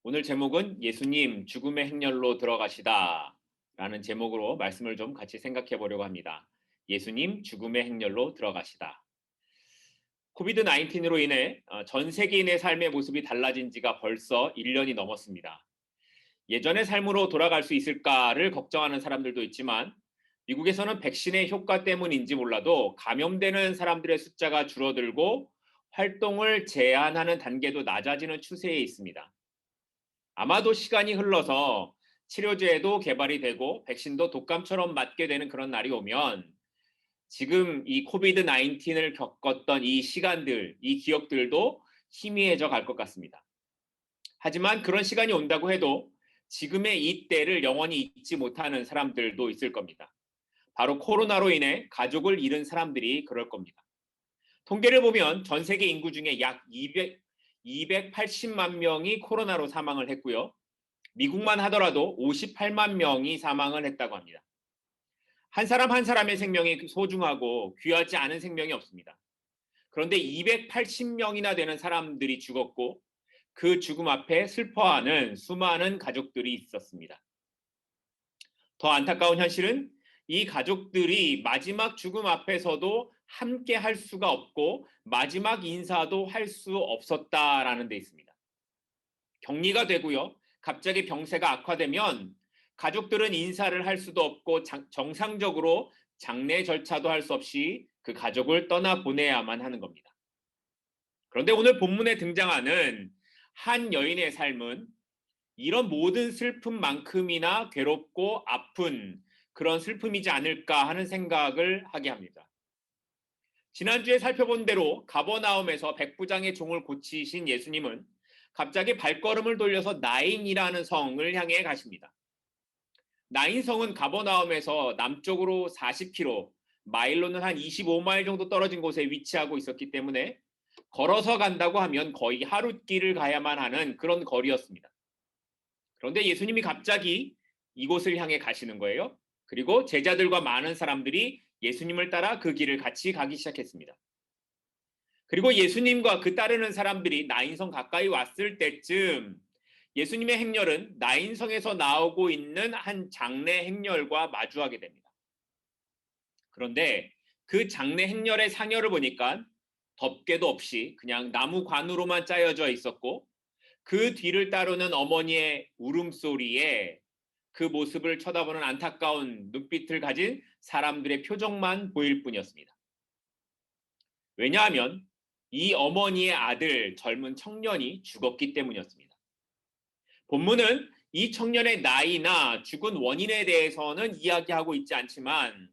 오늘 제목은 예수님 죽음의 행렬로 들어가시다 라는 제목으로 말씀을 좀 같이 생각해 보려고 합니다. 예수님 죽음의 행렬로 들어가시다. 코비드-19으로 인해 전 세계인의 삶의 모습이 달라진 지가 벌써 1년이 넘었습니다. 예전의 삶으로 돌아갈 수 있을까를 걱정하는 사람들도 있지만 미국에서는 백신의 효과 때문인지 몰라도 감염되는 사람들의 숫자가 줄어들고 활동을 제한하는 단계도 낮아지는 추세에 있습니다. 아마도 시간이 흘러서 치료제도 개발이 되고 백신도 독감처럼 맞게 되는 그런 날이 오면 지금 이 코비드 19을 겪었던 이 시간들, 이 기억들도 희미해져 갈 것 같습니다. 하지만 그런 시간이 온다고 해도 지금의 이 때를 영원히 잊지 못하는 사람들도 있을 겁니다. 바로 코로나로 인해 가족을 잃은 사람들이 그럴 겁니다. 통계를 보면 전 세계 인구 중에 약 280만 명이 코로나로 사망을 했고요. 미국만 하더라도 58만 명이 사망을 했다고 합니다. 한 사람 한 사람의 생명이 소중하고 귀하지 않은 생명이 없습니다. 그런데 280명이나 되는 사람들이 죽었고 그 죽음 앞에 슬퍼하는 수많은 가족들이 있었습니다. 더 안타까운 현실은 이 가족들이 마지막 죽음 앞에서도 함께 할 수가 없고 마지막 인사도 할 수 없었다라는 데 있습니다. 격리가 되고요. 갑자기 병세가 악화되면 가족들은 인사를 할 수도 없고 정상적으로 장례 절차도 할 수 없이 그 가족을 떠나보내야만 하는 겁니다. 그런데 오늘 본문에 등장하는 한 여인의 삶은 이런 모든 슬픔만큼이나 괴롭고 아픈 그런 슬픔이지 않을까 하는 생각을 하게 합니다. 지난주에 살펴본 대로 가버나움에서 백부장의 종을 고치신 예수님은 갑자기 발걸음을 돌려서 나인이라는 성을 향해 가십니다. 나인 성은 가버나움에서 남쪽으로 40km, 마일로는 한 25마일 정도 떨어진 곳에 위치하고 있었기 때문에 걸어서 간다고 하면 거의 하룻길을 가야만 하는 그런 거리였습니다. 그런데 예수님이 갑자기 이곳을 향해 가시는 거예요. 그리고 제자들과 많은 사람들이 예수님을 따라 그 길을 같이 가기 시작했습니다. 그리고 예수님과 그 따르는 사람들이 나인성 가까이 왔을 때쯤 예수님의 행렬은 나인성에서 나오고 있는 한 장례 행렬과 마주하게 됩니다. 그런데 그 장례 행렬의 상여를 보니까 덮개도 없이 그냥 나무관으로만 짜여져 있었고 그 뒤를 따르는 어머니의 울음소리에 그 모습을 쳐다보는 안타까운 눈빛을 가진 사람들의 표정만 보일 뿐이었습니다. 왜냐하면 이 어머니의 아들 젊은 청년이 죽었기 때문이었습니다. 본문은 이 청년의 나이나 죽은 원인에 대해서는 이야기하고 있지 않지만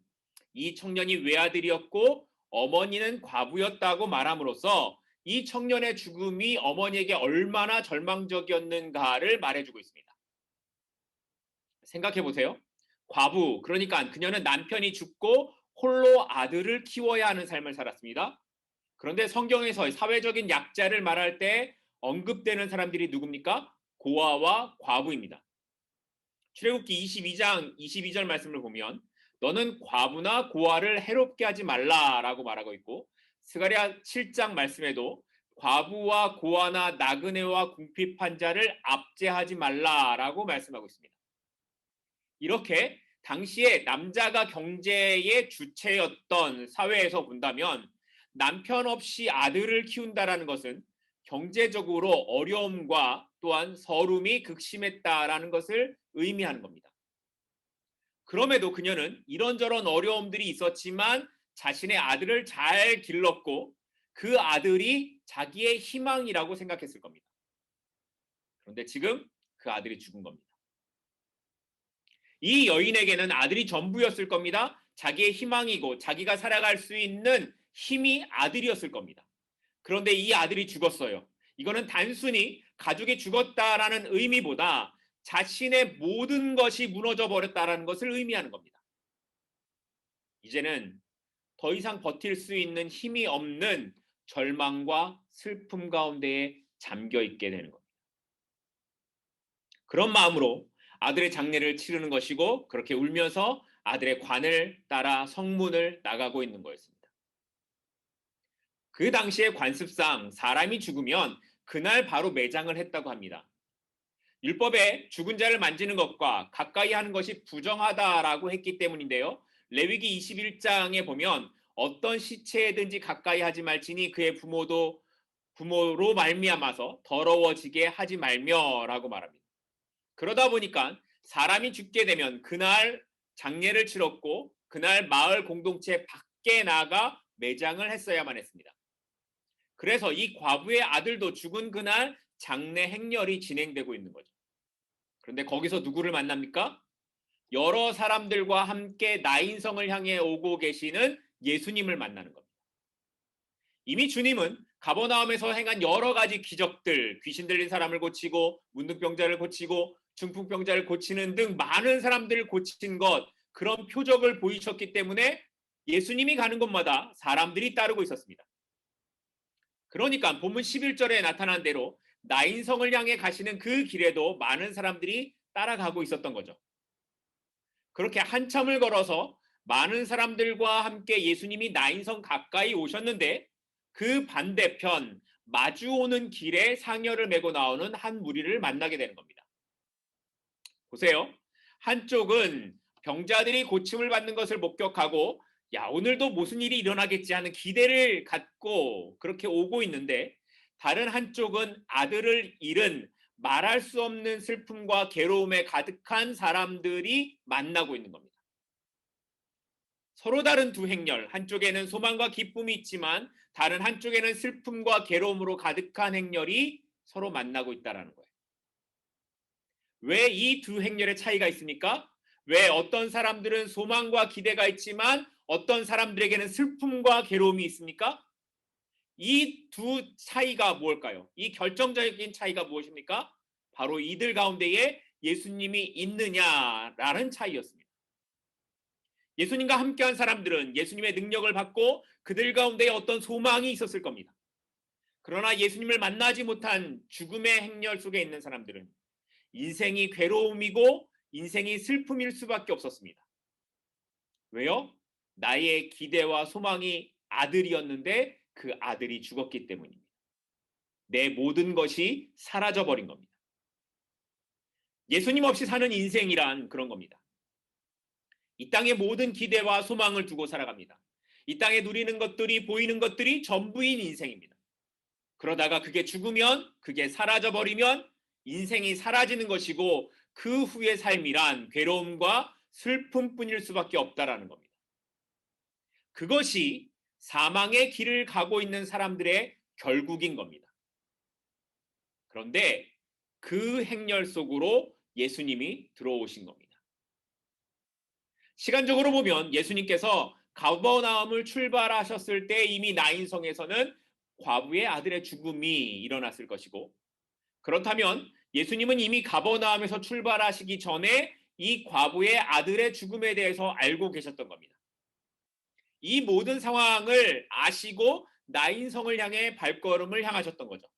이 청년이 외아들이었고 어머니는 과부였다고 말함으로써 이 청년의 죽음이 어머니에게 얼마나 절망적이었는가를 말해주고 있습니다. 생각해 보세요. 과부, 그러니까 그녀는 남편이 죽고 홀로 아들을 키워야 하는 삶을 살았습니다. 그런데 성경에서 사회적인 약자를 말할 때 언급되는 사람들이 누굽니까? 고아와 과부입니다. 출애굽기 22장 22절 말씀을 보면 너는 과부나 고아를 해롭게 하지 말라라고 말하고 있고 스가랴 7장 말씀에도 과부와 고아나 나그네와 궁핍한 자를 압제하지 말라라고 말씀하고 있습니다. 이렇게 당시에 남자가 경제의 주체였던 사회에서 본다면 남편 없이 아들을 키운다라는 것은 경제적으로 어려움과 또한 서름이 극심했다라는 것을 의미하는 겁니다. 그럼에도 그녀는 이런저런 어려움들이 있었지만 자신의 아들을 잘 길렀고 그 아들이 자기의 희망이라고 생각했을 겁니다. 그런데 지금 그 아들이 죽은 겁니다. 이 여인에게는 아들이 전부였을 겁니다. 자기의 희망이고 자기가 살아갈 수 있는 힘이 아들이었을 겁니다. 그런데 이 아들이 죽었어요. 이거는 단순히 가족이 죽었다라는 의미보다 자신의 모든 것이 무너져 버렸다라는 것을 의미하는 겁니다. 이제는 더 이상 버틸 수 있는 힘이 없는 절망과 슬픔 가운데에 잠겨 있게 되는 겁니다. 그런 마음으로 아들의 장례를 치르는 것이고 그렇게 울면서 아들의 관을 따라 성문을 나가고 있는 거였습니다. 그 당시의 관습상 사람이 죽으면 그날 바로 매장을 했다고 합니다. 율법에 죽은 자를 만지는 것과 가까이 하는 것이 부정하다라고 했기 때문인데요. 레위기 21장에 보면 어떤 시체든지 가까이 하지 말지니 그의 부모로 말미암아서 더러워지게 하지 말며라고 말합니다. 그러다 보니까 사람이 죽게 되면 그날 장례를 치렀고 그날 마을 공동체 밖에 나가 매장을 했어야만 했습니다. 그래서 이 과부의 아들도 죽은 그날 장례 행렬이 진행되고 있는 거죠. 그런데 거기서 누구를 만납니까? 여러 사람들과 함께 나인성을 향해 오고 계시는 예수님을 만나는 겁니다. 이미 주님은 가버나움에서 행한 여러 가지 기적들, 귀신 들린 사람을 고치고 문둥병자를 고치고 중풍병자를 고치는 등 많은 사람들을 고친 것, 그런 표적을 보이셨기 때문에 예수님이 가는 곳마다 사람들이 따르고 있었습니다. 그러니까 본문 11절에 나타난 대로 나인성을 향해 가시는 그 길에도 많은 사람들이 따라가고 있었던 거죠. 그렇게 한참을 걸어서 많은 사람들과 함께 예수님이 나인성 가까이 오셨는데 그 반대편 마주 오는 길에 상여를 메고 나오는 한 무리를 만나게 되는 겁니다. 보세요. 한쪽은 병자들이 고침을 받는 것을 목격하고 야, 오늘도 무슨 일이 일어나겠지 하는 기대를 갖고 그렇게 오고 있는데, 다른 한쪽은 아들을 잃은 말할 수 없는 슬픔과 괴로움에 가득한 사람들이 만나고 있는 겁니다. 서로 다른 두 행렬, 한쪽에는 소망과 기쁨이 있지만 다른 한쪽에는 슬픔과 괴로움으로 가득한 행렬이 서로 만나고 있다는 거예요. 왜 이 두 행렬의 차이가 있습니까? 왜 어떤 사람들은 소망과 기대가 있지만 어떤 사람들에게는 슬픔과 괴로움이 있습니까? 이 두 차이가 무엇일까요? 이 결정적인 차이가 무엇입니까? 바로 이들 가운데에 예수님이 있느냐라는 차이였습니다. 예수님과 함께한 사람들은 예수님의 능력을 받고 그들 가운데에 어떤 소망이 있었을 겁니다. 그러나 예수님을 만나지 못한 죽음의 행렬 속에 있는 사람들은 인생이 괴로움이고 인생이 슬픔일 수밖에 없었습니다. 왜요? 나의 기대와 소망이 아들이었는데 그 아들이 죽었기 때문입니다. 내 모든 것이 사라져버린 겁니다. 예수님 없이 사는 인생이란 그런 겁니다. 이 땅의 모든 기대와 소망을 두고 살아갑니다. 이 땅에 누리는 것들이, 보이는 것들이 전부인 인생입니다. 그러다가 그게 죽으면, 그게 사라져버리면 인생이 사라지는 것이고 그 후의 삶이란 괴로움과 슬픔뿐일 수밖에 없다라는 겁니다. 그것이 사망의 길을 가고 있는 사람들의 결국인 겁니다. 그런데 그 행렬 속으로 예수님이 들어오신 겁니다. 시간적으로 보면 예수님께서 가버나움을 출발하셨을 때 이미 나인성에서는 과부의 아들의 죽음이 일어났을 것이고, 그렇다면 예수님은 이미 가버나움에서 출발하시기 전에 이 과부의 아들의 죽음에 대해서 알고 계셨던 겁니다. 이 모든 상황을 아시고 나인성을 향해 발걸음을 향하셨던 거죠.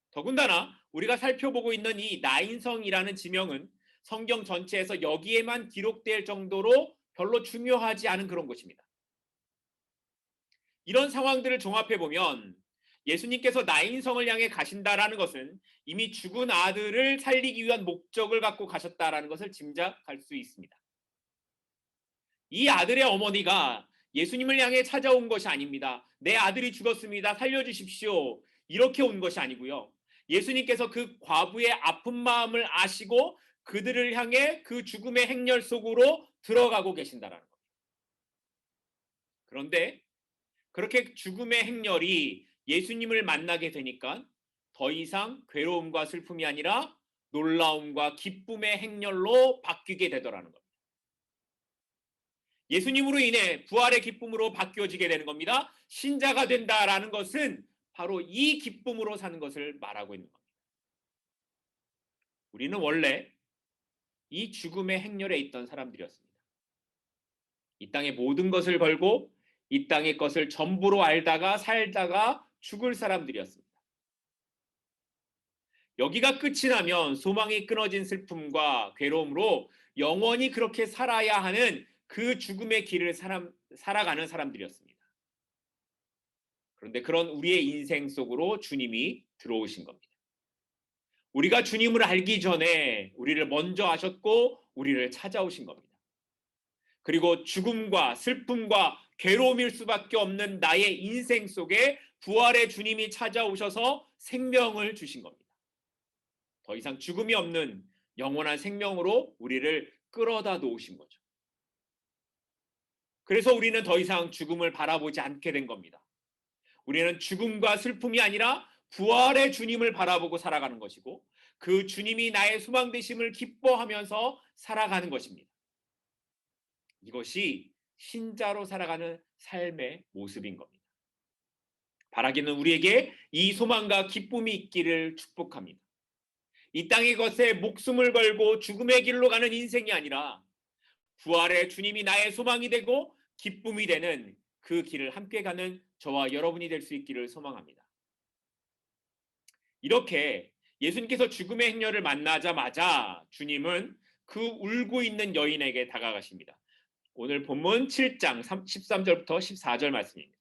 더군다나 우리가 살펴보고 있는 이 나인성이라는 지명은 성경 전체에서 여기에만 기록될 정도로 별로 중요하지 않은 그런 것입니다. 이런 상황들을 종합해 보면 예수님께서 나인성을 향해 가신다라는 것은 이미 죽은 아들을 살리기 위한 목적을 갖고 가셨다라는 것을 짐작할 수 있습니다. 이 아들의 어머니가 예수님을 향해 찾아온 것이 아닙니다. 내 아들이 죽었습니다. 살려주십시오. 이렇게 온 것이 아니고요. 예수님께서 그 과부의 아픈 마음을 아시고 그들을 향해 그 죽음의 행렬 속으로 들어가고 계신다라는 겁니다. 그런데 그렇게 죽음의 행렬이 예수님을 만나게 되니까 더 이상 괴로움과 슬픔이 아니라 놀라움과 기쁨의 행렬로 바뀌게 되더라는 겁니다. 예수님으로 인해 부활의 기쁨으로 바뀌어지게 되는 겁니다. 신자가 된다라는 것은 바로 이 기쁨으로 사는 것을 말하고 있는 겁니다. 우리는 원래 이 죽음의 행렬에 있던 사람들이었습니다. 이 땅의 모든 것을 걸고 이 땅의 것을 전부로 알다가 살다가 죽을 사람들이었습니다. 여기가 끝이 나면 소망이 끊어진 슬픔과 괴로움으로 영원히 그렇게 살아야 하는 그 죽음의 길을 살아가는 사람들이었습니다. 그런데 그런 우리의 인생 속으로 주님이 들어오신 겁니다. 우리가 주님을 알기 전에 우리를 먼저 아셨고 우리를 찾아오신 겁니다. 그리고 죽음과 슬픔과 괴로움일 수밖에 없는 나의 인생 속에 부활의 주님이 찾아오셔서 생명을 주신 겁니다. 더 이상 죽음이 없는 영원한 생명으로 우리를 끌어다 놓으신 거죠. 그래서 우리는 더 이상 죽음을 바라보지 않게 된 겁니다. 우리는 죽음과 슬픔이 아니라 부활의 주님을 바라보고 살아가는 것이고 그 주님이 나의 소망 되심을 기뻐하면서 살아가는 것입니다. 이것이 신자로 살아가는 삶의 모습인 겁니다. 바라기는 우리에게 이 소망과 기쁨이 있기를 축복합니다. 이 땅의 것에 목숨을 걸고 죽음의 길로 가는 인생이 아니라 부활의 주님이 나의 소망이 되고 기쁨이 되는 그 길을 함께 가는 저와 여러분이 될 수 있기를 소망합니다. 이렇게 예수님께서 죽음의 행렬을 만나자마자 주님은 그 울고 있는 여인에게 다가가십니다. 오늘 본문 7장 13절부터 14절 말씀입니다.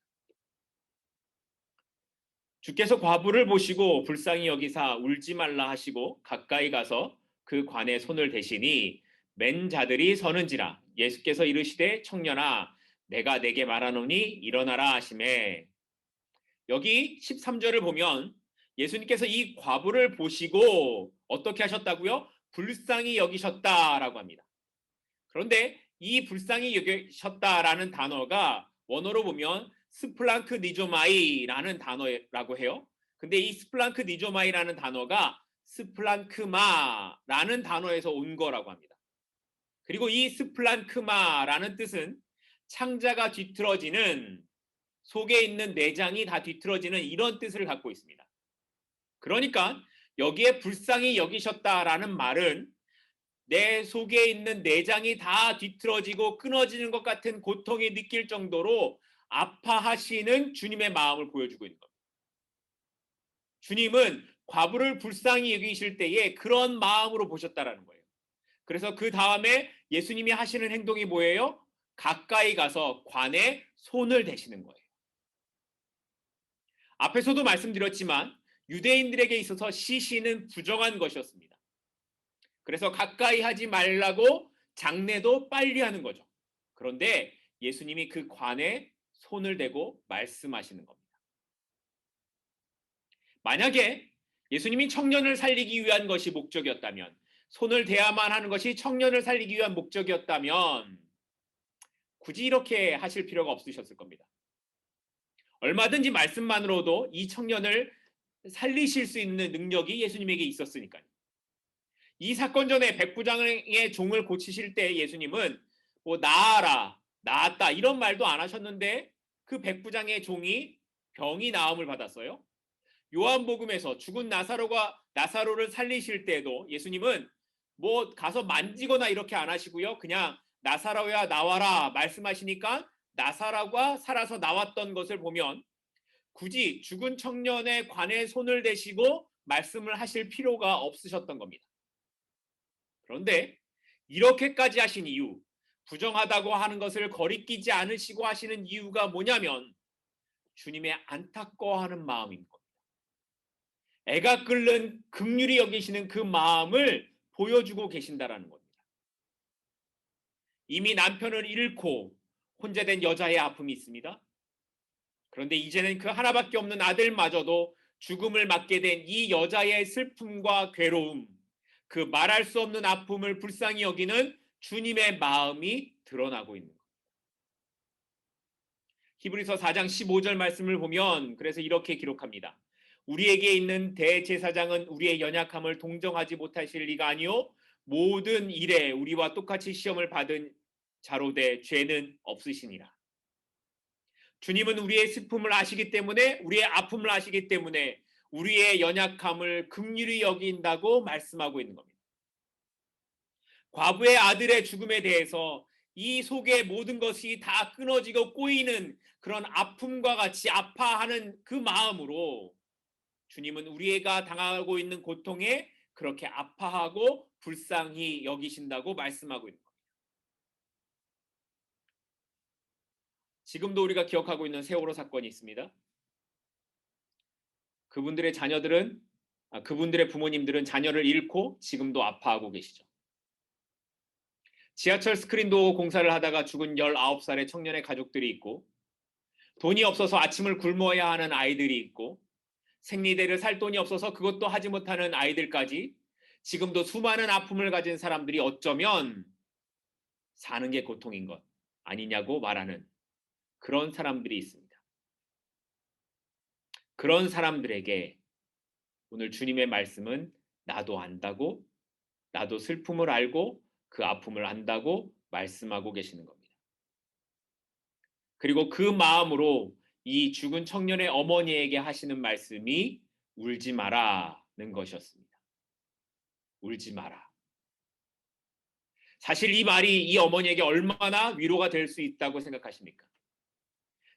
주께서 과부를 보시고 불쌍히 여기사 울지 말라 하시고 가까이 가서 그 관에 손을 대시니 맨 자들이 서는지라. 예수께서 이르시되 청년아 내가 내게 말하노니 일어나라 하시매. 여기 13절을 보면 예수님께서 이 과부를 보시고 어떻게 하셨다고요? 불쌍히 여기셨다라고 합니다. 그런데 이 불쌍히 여기셨다라는 단어가 원어로 보면 스플랑크 니조마이라는 단어라고 해요. 근데 이 스플랑크 니조마이라는 단어가 스플랑크마라는 단어에서 온 거라고 합니다. 그리고 이 스플랑크마라는 뜻은 창자가 뒤틀어지는, 속에 있는 내장이 다 뒤틀어지는 이런 뜻을 갖고 있습니다. 그러니까 여기에 불쌍히 여기셨다라는 말은 내 속에 있는 내장이 다 뒤틀어지고 끊어지는 것 같은 고통이 느낄 정도로 아파하시는 주님의 마음을 보여주고 있는 겁니다. 주님은 과부를 불쌍히 여기실 때에 그런 마음으로 보셨다라는 거예요. 그래서 그 다음에 예수님이 하시는 행동이 뭐예요? 가까이 가서 관에 손을 대시는 거예요. 앞에서도 말씀드렸지만 유대인들에게 있어서 시신은 부정한 것이었습니다. 그래서 가까이 하지 말라고 장례도 빨리 하는 거죠. 그런데 예수님이 그 관에 손을 대고 말씀하시는 겁니다. 만약에 예수님이 청년을 살리기 위한 것이 목적이었다면, 손을 대야만 하는 것이 청년을 살리기 위한 목적이었다면 굳이 이렇게 하실 필요가 없으셨을 겁니다. 얼마든지 말씀만으로도 이 청년을 살리실 수 있는 능력이 예수님에게 있었으니까요. 이 사건 전에 백부장의 종을 고치실 때 예수님은 뭐 나아라, 나았다 이런 말도 안 하셨는데 그 백부장의 종이 병이 나음을 받았어요. 요한복음에서 죽은 나사로를 살리실 때도 예수님은 뭐 가서 만지거나 이렇게 안 하시고요. 그냥 나사로야 나와라 말씀하시니까 나사로가 살아서 나왔던 것을 보면 굳이 죽은 청년의 관에 손을 대시고 말씀을 하실 필요가 없으셨던 겁니다. 그런데 이렇게까지 하신 이유, 부정하다고 하는 것을 거리끼지 않으시고 하시는 이유가 뭐냐면 주님의 안타까워하는 마음인 겁니다. 애가 끓는 긍휼히 여기시는 그 마음을 보여주고 계신다라는 겁니다. 이미 남편을 잃고 혼자 된 여자의 아픔이 있습니다. 그런데 이제는 그 하나밖에 없는 아들마저도 죽음을 맞게 된 이 여자의 슬픔과 괴로움, 그 말할 수 없는 아픔을 불쌍히 여기는 주님의 마음이 드러나고 있는 겁니다. 히브리서 4장 15절 말씀을 보면 그래서 이렇게 기록합니다. 우리에게 있는 대제사장은 우리의 연약함을 동정하지 못하실 리가 아니요 모든 일에 우리와 똑같이 시험을 받은 자로되 죄는 없으시니라. 주님은 우리의 슬픔을 아시기 때문에, 우리의 아픔을 아시기 때문에 우리의 연약함을 긍휼히 여긴다고 말씀하고 있는 겁니다. 과부의 아들의 죽음에 대해서 이 속에 모든 것이 다 끊어지고 꼬이는 그런 아픔과 같이 아파하는 그 마음으로 주님은 우리가 당하고 있는 고통에 그렇게 아파하고 불쌍히 여기신다고 말씀하고 있는 겁니다. 지금도 우리가 기억하고 있는 세월호 사건이 있습니다. 그분들의 자녀들은 그분들의 부모님들은 자녀를 잃고 지금도 아파하고 계시죠. 지하철 스크린도어 공사를 하다가 죽은 19살의 청년의 가족들이 있고, 돈이 없어서 아침을 굶어야 하는 아이들이 있고, 생리대를 살 돈이 없어서 그것도 하지 못하는 아이들까지 지금도 수많은 아픔을 가진 사람들이 어쩌면 사는 게 고통인 것 아니냐고 말하는 그런 사람들이 있습니다. 그런 사람들에게 오늘 주님의 말씀은 나도 안다고, 나도 슬픔을 알고 그 아픔을 안다고 말씀하고 계시는 겁니다. 그리고 그 마음으로 이 죽은 청년의 어머니에게 하시는 말씀이 울지 마라는 것이었습니다. 울지 마라. 사실 이 말이 이 어머니에게 얼마나 위로가 될 수 있다고 생각하십니까?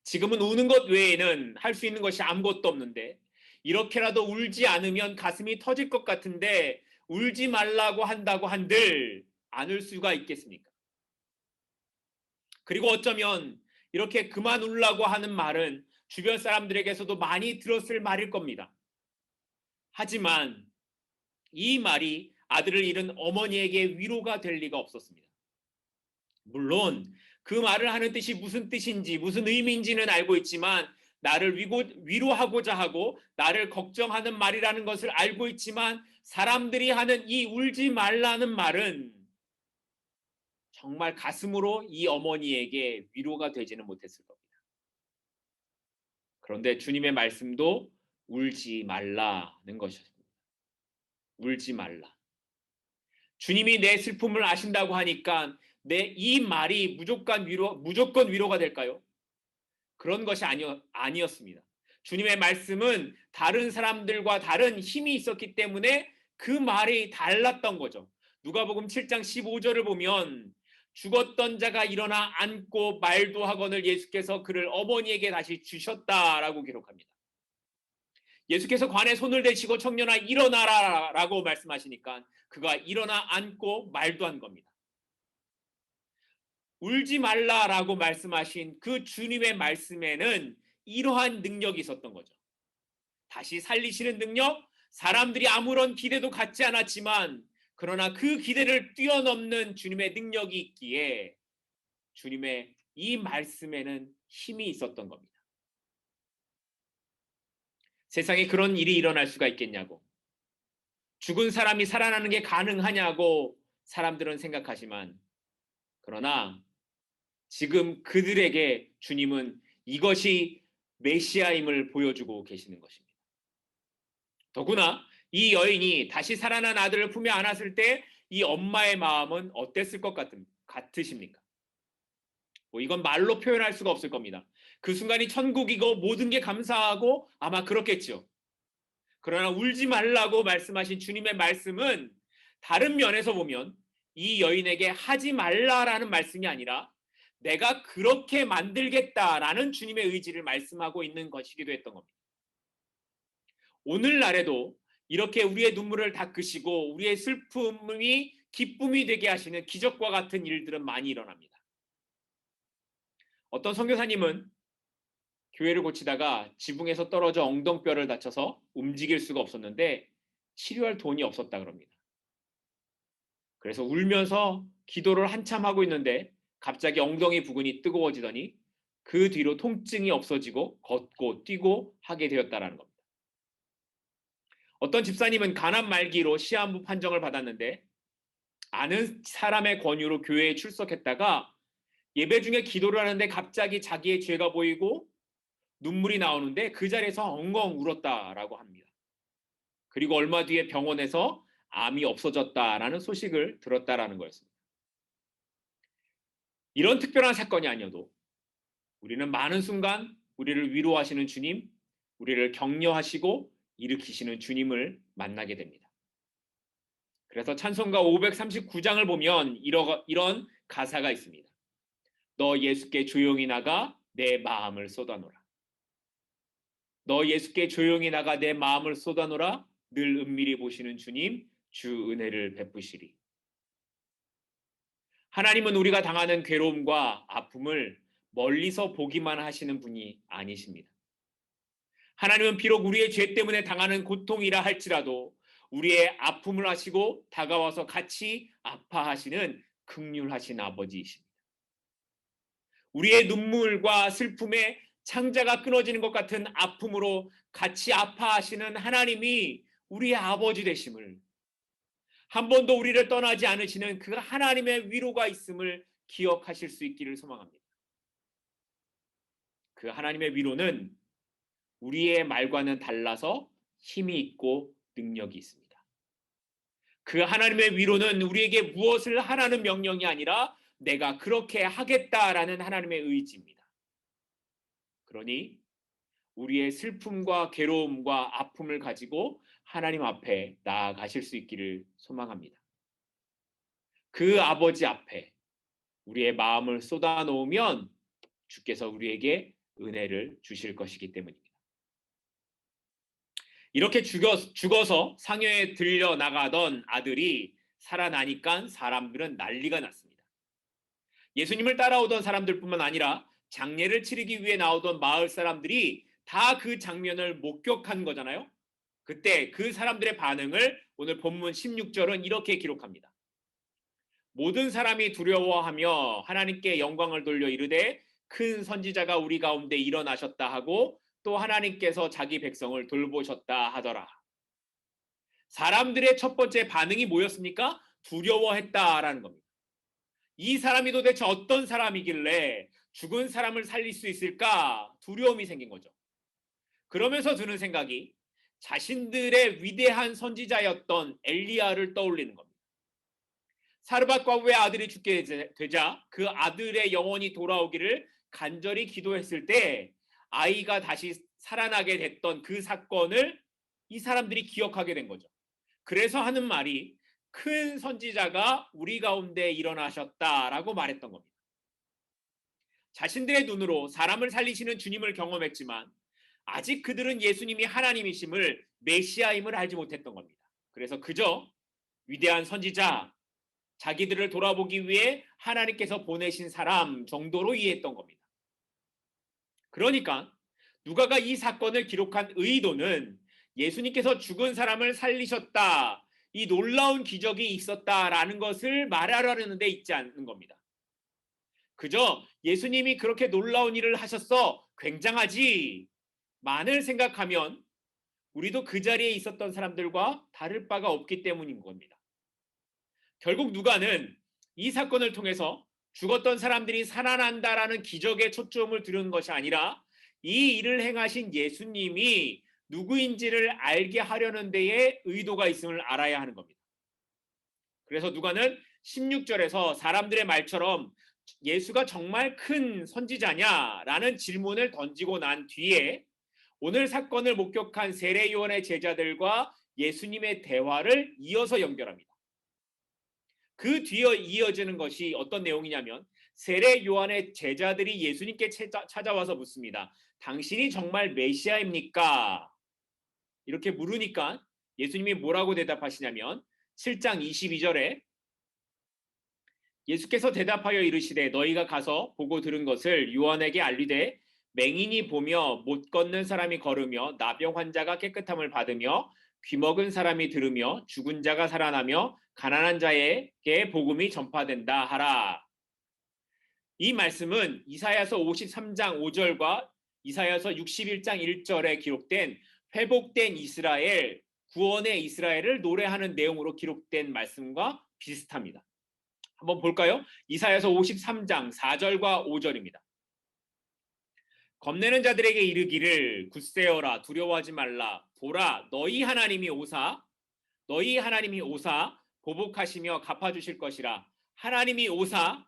지금은 우는 것 외에는 할 수 있는 것이 아무것도 없는데, 이렇게라도 울지 않으면 가슴이 터질 것 같은데 울지 말라고 한다고 한들 안 울 수가 있겠습니까? 그리고 어쩌면 이렇게 그만 울라고 하는 말은 주변 사람들에게서도 많이 들었을 말일 겁니다. 하지만 이 말이 아들을 잃은 어머니에게 위로가 될 리가 없었습니다. 물론 그 말을 하는 뜻이 무슨 뜻인지 무슨 의미인지는 알고 있지만, 나를 위로하고자 하고 나를 걱정하는 말이라는 것을 알고 있지만, 사람들이 하는 이 울지 말라는 말은 정말 가슴으로 이 어머니에게 위로가 되지는 못했을 겁니다. 그런데 주님의 말씀도 울지 말라는 것이었습니다. 울지 말라. 주님이 내 슬픔을 아신다고 하니까 내 이 말이 무조건 위로가 될까요? 그런 것이 아니었습니다. 주님의 말씀은 다른 사람들과 다른 힘이 있었기 때문에 그 말이 달랐던 거죠. 누가복음 7장 15절을 보면 죽었던 자가 일어나 앉고 말도 하거늘 예수께서 그를 어머니에게 다시 주셨다라고 기록합니다. 예수께서 관에 손을 대시고 청년아 일어나라라고 말씀하시니까 그가 일어나 앉고 말도 한 겁니다. 울지 말라라고 말씀하신 그 주님의 말씀에는 이러한 능력이 있었던 거죠. 다시 살리시는 능력, 사람들이 아무런 기대도 갖지 않았지만 그러나 그 기대를 뛰어넘는 주님의 능력이 있기에 주님의 이 말씀에는 힘이 있었던 겁니다. 세상에 그런 일이 일어날 수가 있겠냐고, 죽은 사람이 살아나는 게 가능하냐고 사람들은 생각하지만, 그러나 지금 그들에게 주님은 이것이 메시아임을 보여주고 계시는 것입니다. 더구나 이 여인이 다시 살아난 아들을 품에 안았을 때 이 엄마의 마음은 어땠을 것 같으십니까? 이건 말로 표현할 수가 없을 겁니다. 그 순간이 천국이고 모든 게 감사하고 아마 그렇겠죠. 그러나 울지 말라고 말씀하신 주님의 말씀은 다른 면에서 보면 이 여인에게 하지 말라라는 말씀이 아니라 내가 그렇게 만들겠다라는 주님의 의지를 말씀하고 있는 것이기도 했던 겁니다. 오늘날에도 이렇게 우리의 눈물을 닦으시고 우리의 슬픔이 기쁨이 되게 하시는 기적과 같은 일들은 많이 일어납니다. 어떤 선교사님은 교회를 고치다가 지붕에서 떨어져 엉덩뼈를 다쳐서 움직일 수가 없었는데 치료할 돈이 없었다 그럽니다. 그래서 울면서 기도를 한참 하고 있는데 갑자기 엉덩이 부근이 뜨거워지더니 그 뒤로 통증이 없어지고 걷고 뛰고 하게 되었다라는 겁니다. 어떤 집사님은 간암 말기로 시한부 판정을 받았는데 아는 사람의 권유로 교회에 출석했다가 예배 중에 기도를 하는데 갑자기 자기의 죄가 보이고 눈물이 나오는데 그 자리에서 엉엉 울었다라고 합니다. 그리고 얼마 뒤에 병원에서 암이 없어졌다라는 소식을 들었다라는 거였습니다. 이런 특별한 사건이 아니어도 우리는 많은 순간 우리를 위로하시는 주님, 우리를 격려하시고 일으키시는 주님을 만나게 됩니다. 그래서 찬송가 539장을 보면 이런 가사가 있습니다. 너 예수께 조용히 나가 내 마음을 쏟아놓으라. 너 예수께 조용히 나가 내 마음을 쏟아놓으라. 늘 은밀히 보시는 주님, 주 은혜를 베푸시리. 하나님은 우리가 당하는 괴로움과 아픔을 멀리서 보기만 하시는 분이 아니십니다. 하나님은 비록 우리의 죄 때문에 당하는 고통이라 할지라도 우리의 아픔을 아시고 다가와서 같이 아파하시는 긍휼하신 아버지이십니다. 우리의 눈물과 슬픔에 창자가 끊어지는 것 같은 아픔으로 같이 아파하시는 하나님이 우리의 아버지 되심을, 한 번도 우리를 떠나지 않으시는 그 하나님의 위로가 있음을 기억하실 수 있기를 소망합니다. 그 하나님의 위로는 우리의 말과는 달라서 힘이 있고 능력이 있습니다. 그 하나님의 위로는 우리에게 무엇을 하라는 명령이 아니라 내가 그렇게 하겠다라는 하나님의 의지입니다. 그러니 우리의 슬픔과 괴로움과 아픔을 가지고 하나님 앞에 나아가실 수 있기를 소망합니다. 그 아버지 앞에 우리의 마음을 쏟아놓으면 주께서 우리에게 은혜를 주실 것이기 때문입니다. 이렇게 죽어서 상여에 들려 나가던 아들이 살아나니까 사람들은 난리가 났습니다. 예수님을 따라오던 사람들뿐만 아니라 장례를 치르기 위해 나오던 마을 사람들이 다 그 장면을 목격한 거잖아요. 그때 그 사람들의 반응을 오늘 본문 16절은 이렇게 기록합니다. 모든 사람이 두려워하며 하나님께 영광을 돌려 이르되 큰 선지자가 우리 가운데 일어나셨다 하고 또 하나님께서 자기 백성을 돌보셨다 하더라. 사람들의 첫 번째 반응이 뭐였습니까? 두려워했다라는 겁니다. 이 사람이 도대체 어떤 사람이길래 죽은 사람을 살릴 수 있을까? 두려움이 생긴 거죠. 그러면서 드는 생각이 자신들의 위대한 선지자였던 엘리야를 떠올리는 겁니다. 사르밧 과부의 아들이 죽게 되자 그 아들의 영혼이 돌아오기를 간절히 기도했을 때 아이가 다시 살아나게 됐던 그 사건을 이 사람들이 기억하게 된 거죠. 그래서 하는 말이 큰 선지자가 우리 가운데 일어나셨다라고 말했던 겁니다. 자신들의 눈으로 사람을 살리시는 주님을 경험했지만 아직 그들은 예수님이 하나님이심을, 메시아임을 알지 못했던 겁니다. 그래서 그저 위대한 선지자, 자기들을 돌아보기 위해 하나님께서 보내신 사람 정도로 이해했던 겁니다. 그러니까 누가가 이 사건을 기록한 의도는 예수님께서 죽은 사람을 살리셨다, 이 놀라운 기적이 있었다라는 것을 말하려는 데 있지 않는 겁니다. 그저 예수님이 그렇게 놀라운 일을 하셨어, 굉장하지 만을 생각하면 우리도 그 자리에 있었던 사람들과 다를 바가 없기 때문인 겁니다. 결국 누가는 이 사건을 통해서 죽었던 사람들이 살아난다라는 기적에 초점을 두는 것이 아니라 이 일을 행하신 예수님이 누구인지를 알게 하려는 데에 의도가 있음을 알아야 하는 겁니다. 그래서 누가는 16절에서 사람들의 말처럼 예수가 정말 큰 선지자냐라는 질문을 던지고 난 뒤에 오늘 사건을 목격한 세례 요한의 제자들과 예수님의 대화를 이어서 연결합니다. 그 뒤에 이어지는 것이 어떤 내용이냐면 세례 요한의 제자들이 예수님께 찾아와서 묻습니다. 당신이 정말 메시아입니까? 이렇게 물으니까 예수님이 뭐라고 대답하시냐면 7장 22절에 예수께서 대답하여 이르시되 너희가 가서 보고 들은 것을 요한에게 알리되 맹인이 보며 못 걷는 사람이 걸으며 나병 환자가 깨끗함을 받으며 귀먹은 사람이 들으며 죽은 자가 살아나며 가난한 자에게 복음이 전파된다 하라. 이 말씀은 이사야서 53장 5절과 이사야서 61장 1절에 기록된 회복된 이스라엘, 구원의 이스라엘을 노래하는 내용으로 기록된 말씀과 비슷합니다. 한번 볼까요? 이사야서 53장 4절과 5절입니다. 겁내는 자들에게 이르기를 굳세어라 두려워하지 말라 보라 너희 하나님이 오사 보복하시며 갚아주실 것이라 하나님이 오사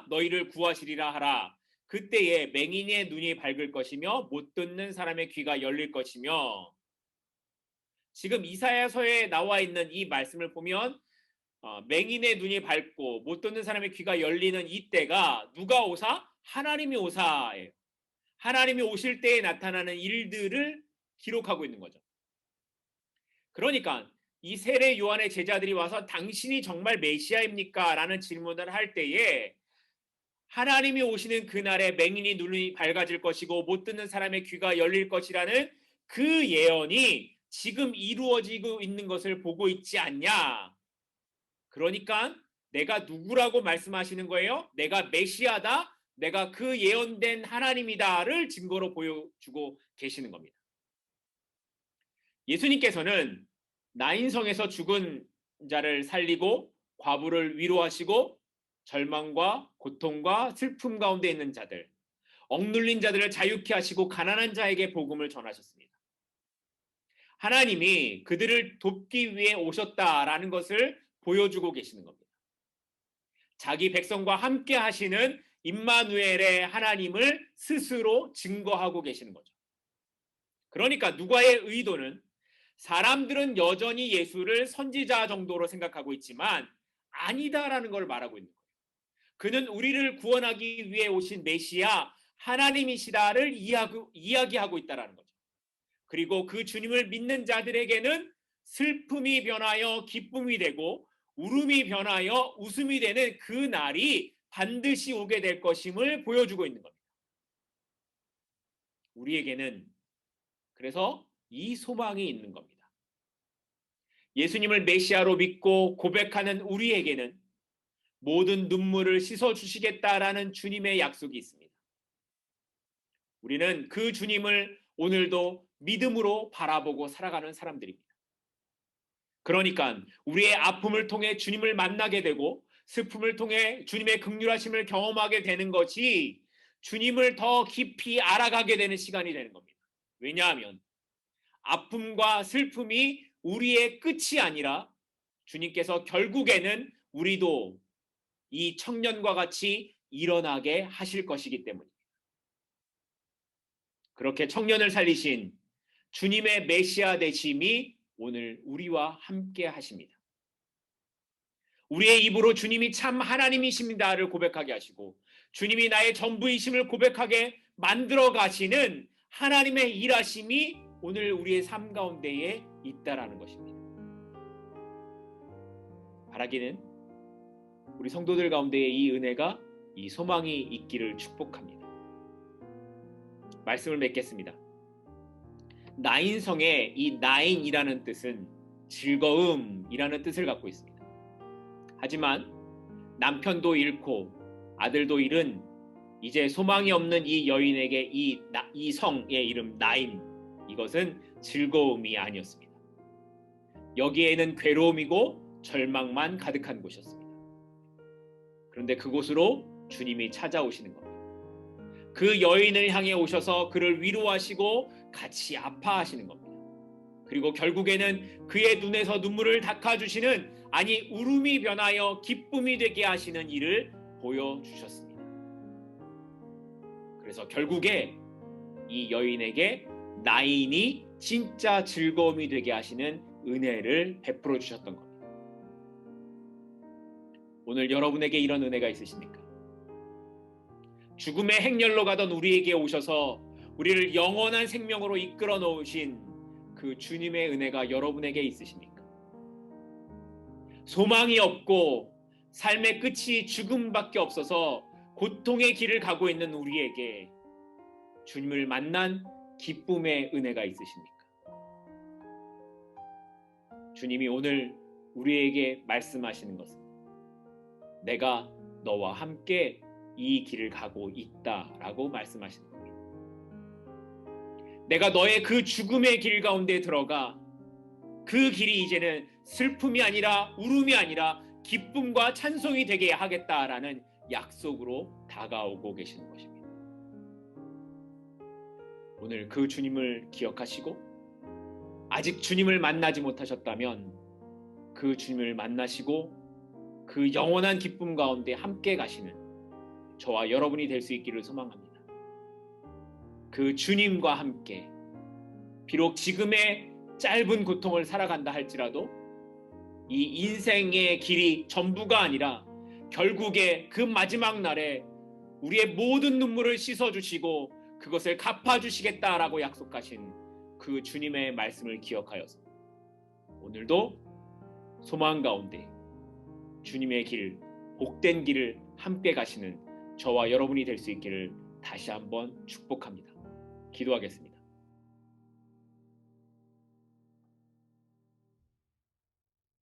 너희를 구하시리라 하라. 그때에 맹인의 눈이 밝을 것이며 못 듣는 사람의 귀가 열릴 것이며. 지금 이사야서에 나와 있는 이 말씀을 보면 맹인의 눈이 밝고 못 듣는 사람의 귀가 열리는 이때가 누가 오사? 하나님이 오사예요. 하나님이 오실 때에 나타나는 일들을 기록하고 있는 거죠. 그러니까 이 세례 요한의 제자들이 와서 당신이 정말 메시아입니까? 라는 질문을 할 때에 하나님이 오시는 그날에 맹인이 눈이 밝아질 것이고 못 듣는 사람의 귀가 열릴 것이라는 그 예언이 지금 이루어지고 있는 것을 보고 있지 않냐? 그러니까 내가 누구라고 말씀하시는 거예요? 내가 메시아다. 내가 그 예언된 하나님이다를 증거로 보여주고 계시는 겁니다. 예수님께서는 나인성에서 죽은 자를 살리고 과부를 위로하시고 절망과 고통과 슬픔 가운데 있는 자들, 억눌린 자들을 자유케 하시고 가난한 자에게 복음을 전하셨습니다. 하나님이 그들을 돕기 위해 오셨다라는 것을 보여주고 계시는 겁니다. 자기 백성과 함께 하시는 임마누엘의 하나님을 스스로 증거하고 계시는 거죠. 그러니까 누가의 의도는 사람들은 여전히 예수를 선지자 정도로 생각하고 있지만 아니다라는 걸 말하고 있는 거예요. 그는 우리를 구원하기 위해 오신 메시아 하나님이시다를 이야기하고 있다는 거죠. 그리고 그 주님을 믿는 자들에게는 슬픔이 변하여 기쁨이 되고 울음이 변하여 웃음이 되는 그 날이 반드시 오게 될 것임을 보여주고 있는 겁니다. 우리에게는 그래서 이 소망이 있는 겁니다. 예수님을 메시아로 믿고 고백하는 우리에게는 모든 눈물을 씻어주시겠다라는 주님의 약속이 있습니다. 우리는 그 주님을 오늘도 믿음으로 바라보고 살아가는 사람들입니다. 그러니까 우리의 아픔을 통해 주님을 만나게 되고 슬픔을 통해 주님의 긍휼하심을 경험하게 되는 것이 주님을 더 깊이 알아가게 되는 시간이 되는 겁니다. 왜냐하면 아픔과 슬픔이 우리의 끝이 아니라 주님께서 결국에는 우리도 이 청년과 같이 일어나게 하실 것이기 때문입니다. 그렇게 청년을 살리신 주님의 메시아 되심이 오늘 우리와 함께 하십니다. 우리의 입으로 주님이 참 하나님이십니다를 고백하게 하시고 주님이 나의 전부이심을 고백하게 만들어 가시는 하나님의 일하심이 오늘 우리의 삶 가운데에 있다라는 것입니다. 바라기는 우리 성도들 가운데에 이 은혜가, 이 소망이 있기를 축복합니다. 말씀을 맺겠습니다. 나인성의 이 나인이라는 뜻은 즐거움이라는 뜻을 갖고 있습니다. 하지만 남편도 잃고 아들도 잃은 이제 소망이 없는 이 여인에게 이 성의 이름 나인, 이것은 즐거움이 아니었습니다. 여기에는 괴로움이고 절망만 가득한 곳이었습니다. 그런데 그곳으로 주님이 찾아오시는 겁니다. 그 여인을 향해 오셔서 그를 위로하시고 같이 아파하시는 겁니다. 그리고 결국에는 그의 눈에서 눈물을 닦아주시는, 아니 울음이 변하여 기쁨이 되게 하시는 일을 보여주셨습니다. 그래서 결국에 이 여인에게 나인이 진짜 즐거움이 되게 하시는 은혜를 베풀어 주셨던 겁니다. 오늘 여러분에게 이런 은혜가 있으십니까? 죽음의 행렬로 가던 우리에게 오셔서 우리를 영원한 생명으로 이끌어 놓으신 그 주님의 은혜가 여러분에게 있으십니까? 소망이 없고 삶의 끝이 죽음밖에 없어서 고통의 길을 가고 있는 우리에게 주님을 만난 기쁨의 은혜가 있으십니까? 주님이 오늘 우리에게 말씀하시는 것은 내가 너와 함께 이 길을 가고 있다라고 말씀하시는 겁니다. 내가 너의 그 죽음의 길 가운데 들어가 그 길이 이제는 슬픔이 아니라 울음이 아니라 기쁨과 찬송이 되게 하겠다라는 약속으로 다가오고 계시는 것입니다. 오늘 그 주님을 기억하시고 아직 주님을 만나지 못하셨다면 그 주님을 만나시고 그 영원한 기쁨 가운데 함께 가시는 저와 여러분이 될 수 있기를 소망합니다. 그 주님과 함께 비록 지금의 짧은 고통을 살아간다 할지라도 이 인생의 길이 전부가 아니라 결국에 그 마지막 날에 우리의 모든 눈물을 씻어주시고 그것을 갚아주시겠다라고 약속하신 그 주님의 말씀을 기억하여서 오늘도 소망 가운데 주님의 길, 복된 길을 함께 가시는 저와 여러분이 될 수 있기를 다시 한번 축복합니다. 기도하겠습니다.